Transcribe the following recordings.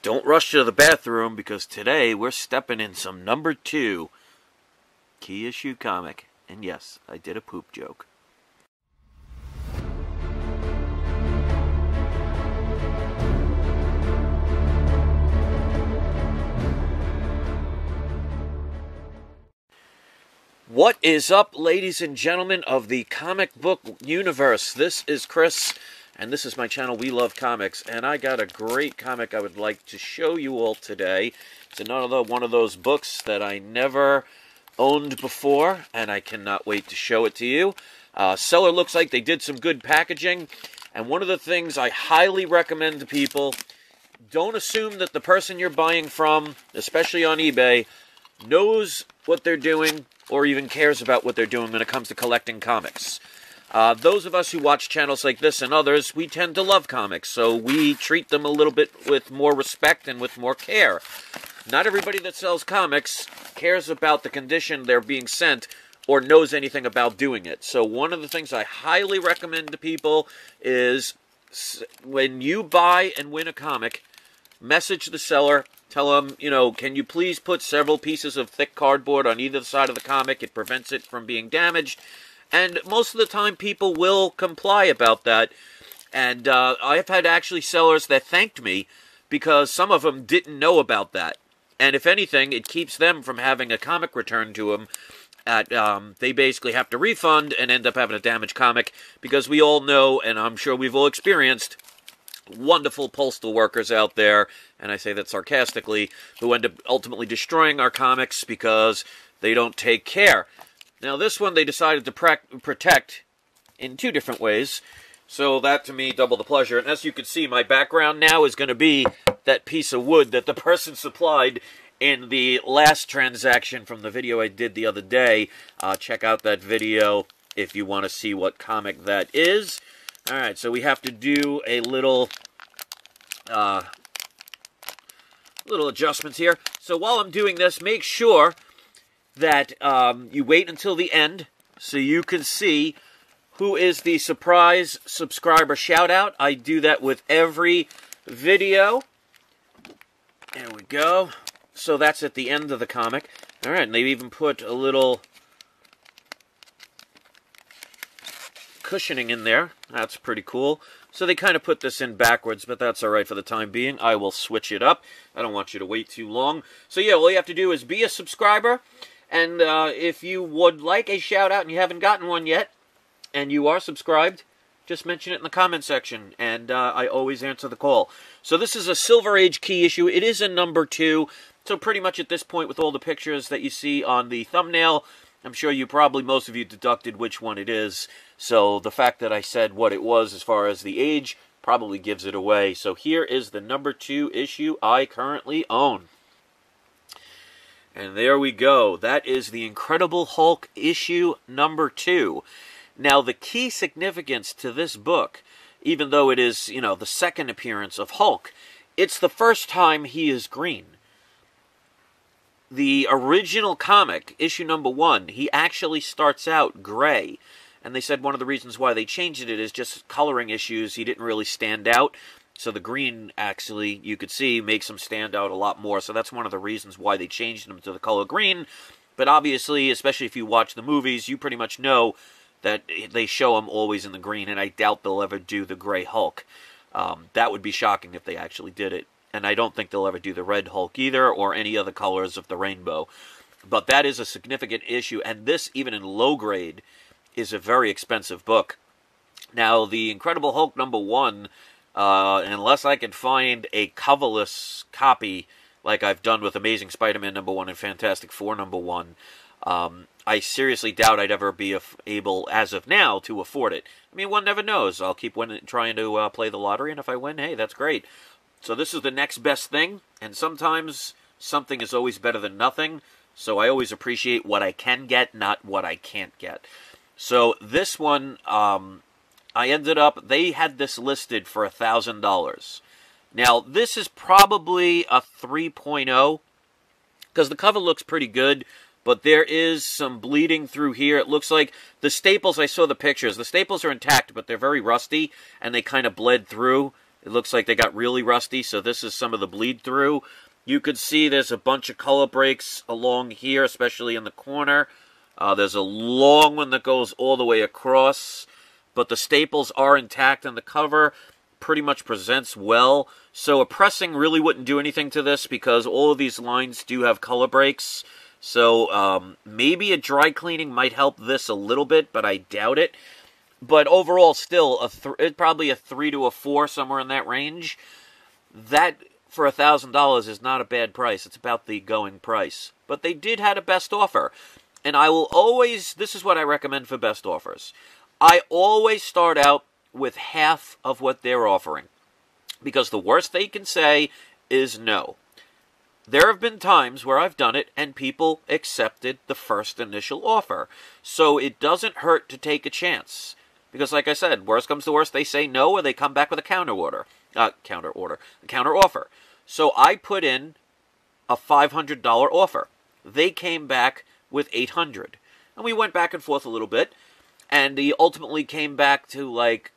Don't rush to the bathroom, because today we're stepping in some number 2 key issue comic. And yes, I did a poop joke. What is up, ladies and gentlemen of the comic book universe? This is Chris, and this is my channel, We Love Comics, and I got a great comic I would like to show you all today. It's another one of those books that I never owned before, and I cannot wait to show it to you. Seller looks like they did some good packaging, and one of the things I highly recommend to people, don't assume that the person you're buying from, especially on eBay, knows what they're doing or even cares about what they're doing when it comes to collecting comics. Those of us who watch channels like this and others, we tend to love comics, so we treat them a little bit with more respect and with more care. Not everybody that sells comics cares about the condition they're being sent or knows anything about doing it. So one of the things I highly recommend to people is when you buy and win a comic, message the seller, tell them, can you please put several pieces of thick cardboard on either side of the comic? It prevents it from being damaged. And most of the time, people will comply about that. And I've had actually sellers that thanked me because some of them didn't know about that. And if anything, it keeps them from having a comic returned to them. They basically have to refund and end up having a damaged comic because we all know, and I'm sure we've all experienced, wonderful postal workers out there, and I say that sarcastically, who end up ultimately destroying our comics because they don't take care. Now, this one they decided to protect in 2 different ways, so that, to me, double the pleasure. And as you can see, my background now is going to be that piece of wood that the person supplied in the last transaction from the video I did the other day. Check out that video if you want to see what comic that is. All right, so we have to do a little adjustments here. So while I'm doing this, make sure that you wait until the end so you can see who is the surprise subscriber shout-out. I do that with every video. There we go. So that's at the end of the comic. All right, and they even put a little cushioning in there. That's pretty cool. So they kind of put this in backwards, but that's all right for the time being. I will switch it up. I don't want you to wait too long. So yeah, all you have to do is be a subscriber. And if you would like a shout-out and you haven't gotten one yet, and you are subscribed, just mention it in the comment section, and I always answer the call. So this is a Silver Age key issue. It is a number 2, so pretty much at this point with all the pictures that you see on the thumbnail, I'm sure most of you deducted which one it is. So the fact that I said what it was as far as the age probably gives it away. So here is the number 2 issue I currently own. And there we go. That is the Incredible Hulk issue number 2. Now, the key significance to this book, even though it is, the second appearance of Hulk, it's the first time he is green. The original comic, issue number 1, he actually starts out gray. And they said one of the reasons why they changed it is just coloring issues. He didn't really stand out. So the green, actually, you could see, makes him stand out a lot more. So that's one of the reasons why they changed him to the color green. But obviously, especially if you watch the movies, you pretty much know that they show him always in the green. And I doubt they'll ever do the gray Hulk. That would be shocking if they actually did it. And I don't think they'll ever do the red Hulk either, or any other colors of the rainbow. But that is a significant issue. And this, even in low grade, is a very expensive book. Now, the Incredible Hulk number 1... unless I can find a coverless copy like I've done with Amazing Spider-Man number 1 and Fantastic Four number 1, I seriously doubt I'd ever be able, as of now, to afford it. I mean, one never knows. I'll keep trying to play the lottery, and if I win, hey, that's great. So this is the next best thing, and sometimes something is always better than nothing, so I always appreciate what I can get, not what I can't get. So this one, they had this listed for $1,000. Now, this is probably a 3.0, because the cover looks pretty good, but there is some bleeding through here. It looks like the staples, I saw the pictures, the staples are intact, but they're very rusty, and they kind of bled through. It looks like they got really rusty, so this is some of the bleed through. You could see there's a bunch of color breaks along here, especially in the corner. There's a long one that goes all the way across, but the staples are intact and the cover pretty much presents well. So a pressing really wouldn't do anything to this because all of these lines do have color breaks. So maybe a dry cleaning might help this a little bit, but I doubt it. But overall, still, probably a 3 to a 4, somewhere in that range. That, for $1,000, is not a bad price. It's about the going price. But they did have a best offer. And I will always, this is what I recommend for best offers. I always start out with half of what they're offering. Because the worst they can say is no. There have been times where I've done it and people accepted the first initial offer. So it doesn't hurt to take a chance. Because like I said, worst comes to worst, they say no or they come back with a counter offer. So I put in a $500 offer. They came back with $800. And we went back and forth a little bit. And he ultimately came back to like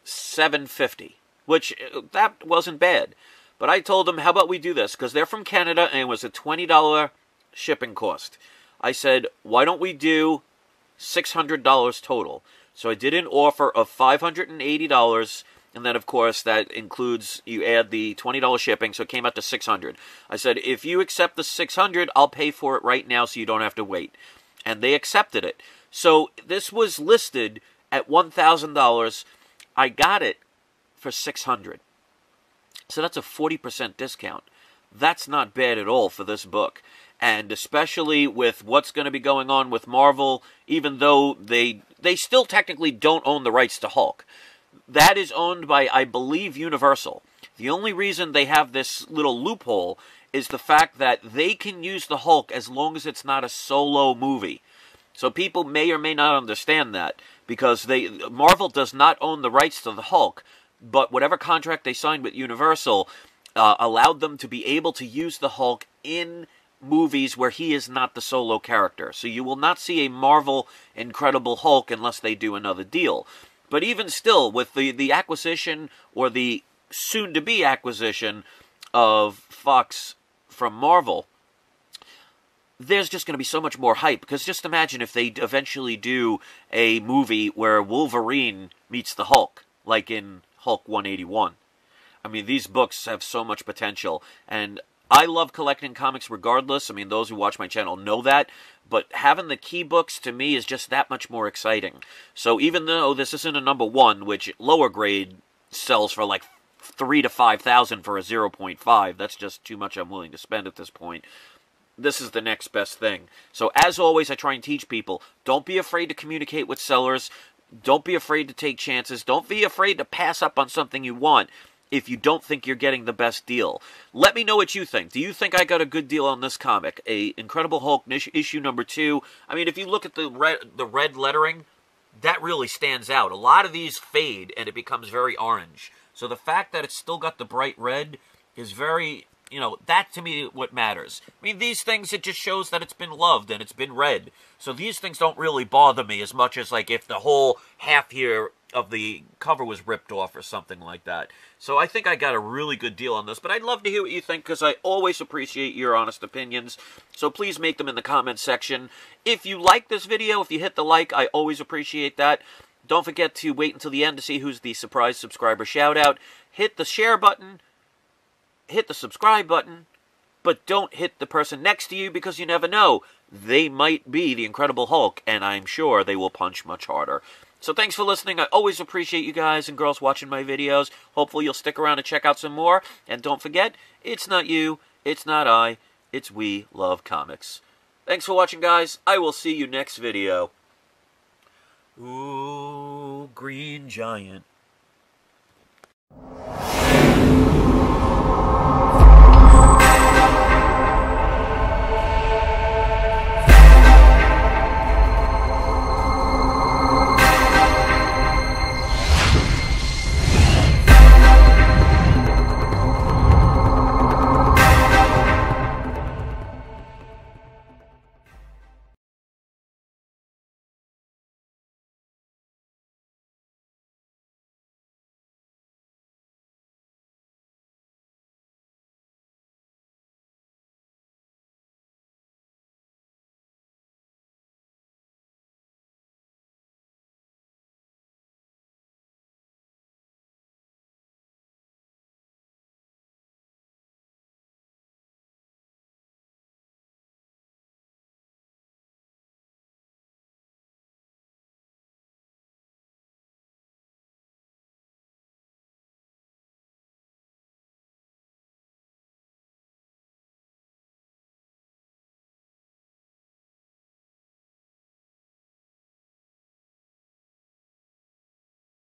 $750. Which, that wasn't bad. But I told them, how about we do this? Because they're from Canada and it was a $20 shipping cost. I said, why don't we do $600 total? So I did an offer of $580, and then, of course, that includes, you add the $20 shipping, so it came out to $600. I said, if you accept the $600, I'll pay for it right now so you don't have to wait. And they accepted it. So this was listed at $1,000. I got it for $600. So that's a 40% discount. That's not bad at all for this book. And especially with what's going to be going on with Marvel, even though they still technically don't own the rights to Hulk. That is owned by, I believe, Universal. The only reason they have this little loophole is the fact that they can use the Hulk as long as it's not a solo movie. So people may or may not understand that, because Marvel does not own the rights to the Hulk, but whatever contract they signed with Universal allowed them to be able to use the Hulk in movies where he is not the solo character. So you will not see a Marvel Incredible Hulk unless they do another deal. But even still, with the acquisition, or the soon-to-be acquisition of Fox from Marvel, there's just going to be so much more hype. Because just imagine if they eventually do a movie where Wolverine meets the Hulk, like in Hulk 181. I mean, these books have so much potential, and I love collecting comics regardless. I mean, those who watch my channel know that. But having the key books, to me, is just that much more exciting. So even though this isn't a #1, which lower grade sells for like $3,000 to $5,000 for a 0.5, that's just too much I'm willing to spend at this point. This is the next best thing. So as always, I try and teach people, don't be afraid to communicate with sellers. Don't be afraid to take chances. Don't be afraid to pass up on something you want if you don't think you're getting the best deal. Let me know what you think. Do you think I got a good deal on this comic? A Incredible Hulk issue #2. I mean, if you look at the red lettering, that really stands out. A lot of these fade and it becomes very orange. So the fact that it's still got the bright red is very, that to me what matters. I mean, these things, it just shows that it's been loved and it's been read. So these things don't really bother me as much as like if the whole half here of the cover was ripped off or something like that. So I think I got a really good deal on this, but I'd love to hear what you think because I always appreciate your honest opinions. So please make them in the comments section. If you like this video, if you hit the like, I always appreciate that. Don't forget to wait until the end to see who's the surprise subscriber shout out. Hit the share button, hit the subscribe button, but don't hit the person next to you because you never know. They might be the Incredible Hulk, and I'm sure they will punch much harder. So thanks for listening. I always appreciate you guys and girls watching my videos. Hopefully you'll stick around and check out some more. And don't forget, it's not you, it's not I, it's We Love Comics. Thanks for watching, guys. I will see you next video. Ooh, Green Giant.